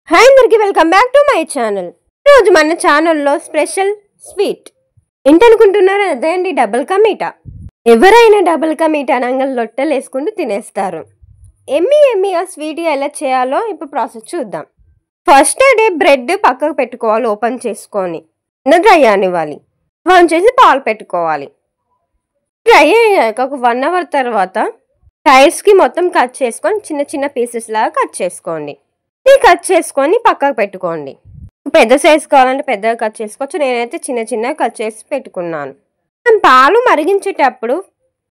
Hi అందరికీ welcome back to my channel. ఈరోజు మన ఛానల్లో స్పెషల్ స్వీట్ ఏంటనుకుంటున్నారా? అదే అండి, డబుల్ కా మీఠా. ఎవరైనా డబుల్ కా మీఠా అనగా లొట్టలు వేసుకుంటూ తినేస్తారు. ఎమ్మిగా స్వీట్ ఎలా చేయాలో ఇప్పుడు ప్రాసెస్ చూద్దాం. ఫస్ట్ డే బ్రెడ్ పక్కకు పెట్టుకోవాలి, ఓపెన్ చేసుకొని డ్రై అనివ్వాలి. ఆన్ చేసి పాలు పెట్టుకోవాలి. డ్రై అయ్యాక ఒక 1 అవర్ తర్వాత సైడ్స్కి మొత్తం కట్ చేసుకొని చిన్న చిన్న పీసెస్ లాగా కట్ చేసుకోండి. కట్ చేసుకొని పక్కకు పెట్టుకోండి. పెద్ద సైజ్ కావాలంటే పెద్దగా కట్ చేసుకోవచ్చు. నేనైతే చిన్న చిన్నగా కట్ చేసి పెట్టుకున్నాను. పాలు మరిగించేటప్పుడు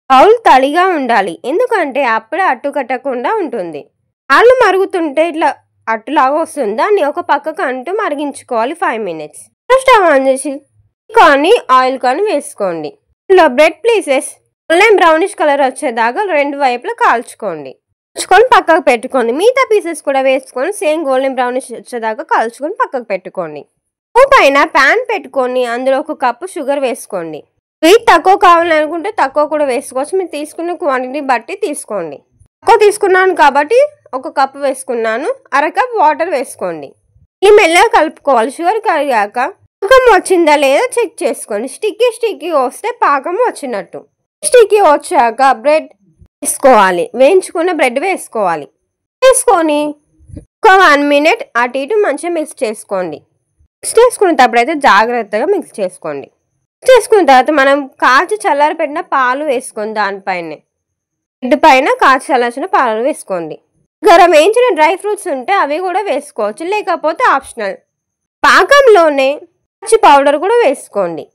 బౌల్ తడిగా ఉండాలి, ఎందుకంటే అప్పుడే అట్టు కట్టకుండా ఉంటుంది. పాలు మరుగుతుంటే ఇట్లా అట్టులాగా వస్తుంది. దాన్ని ఒక పక్కకు అంటూ మరిగించుకోవాలి 5 minutes. స్టవ్ ఆన్ చేసి కానీ ఆయిల్ కానీ వేసుకోండి. ఇలా bread pieces golden brownish colour వచ్చేదాకా 2 వైపులా కాల్చుకోండి. పక్కకు పెట్టుకోండి. మిగతా పీసెస్ కూడా వేసుకొని సేమ్ గోల్డెన్ బ్రౌనిష్ వచ్చేదాకా కాల్చుకొని పక్కకు పెట్టుకోండి. పైన ప్యాన్ పెట్టుకొని అందులో 1 కప్పు షుగర్ వేసుకోండి. స్వీట్ తక్కువ కావాలనుకుంటే తక్కువ కూడా వేసుకోవచ్చు. మీరు తీసుకున్న క్వాంటిటీ బట్టి తీసుకోండి. తక్కువ తీసుకున్నాను కాబట్టి 1 కప్పు వేసుకున్నాను. 1/2 కప్ వాటర్ వేసుకోండి. ఈ మెల్లగా కలుపుకోవాలి. షుగర్ కరిగాక పాకం వచ్చిందా లేదా చెక్ చేసుకోండి. స్టిక్కీ వస్తే పాకం వచ్చినట్టు. స్టిక్కీ వచ్చాక బ్రెడ్ వేసుకోవాలి. వేయించుకున్న బ్రెడ్ వేసుకోవాలి. వేసుకొని ఒక 1 minute అటు ఇటు మంచిగా మిక్స్ చేసుకోండి. మిక్స్ చేసుకునేటప్పుడైతే జాగ్రత్తగా మిక్స్ చేసుకోండి. మిక్స్ చేసుకున్న తర్వాత మనం కాచి చల్లారి పెట్టిన పాలు వేసుకోండి. దానిపైనే బ్రెడ్ పైన కాచి చల్లార్చిన పాలు వేసుకోండి. గరం వేయించిన డ్రై ఫ్రూట్స్ ఉంటే అవి కూడా వేసుకోవచ్చు, లేకపోతే ఆప్షనల్. పాకంలోనే పచ్చి పౌడర్ కూడా వేసుకోండి.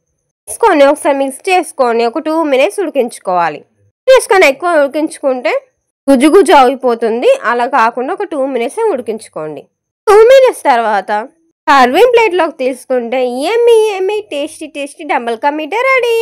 వేసుకొని ఒకసారి మిక్స్ చేసుకొని ఒక 2 minutes ఉడికించుకోవాలి. వేసుకొని ఎక్కువ ఉడికించుకుంటే గుజ్జు అయిపోతుంది. అలా కాకుండా ఒక 2 minutes ఉడికించుకోండి. 2 minutes తర్వాత సర్వింగ్ ప్లేట్లోకి తీసుకుంటే ఎమ్మి tasty double ka meetha ready.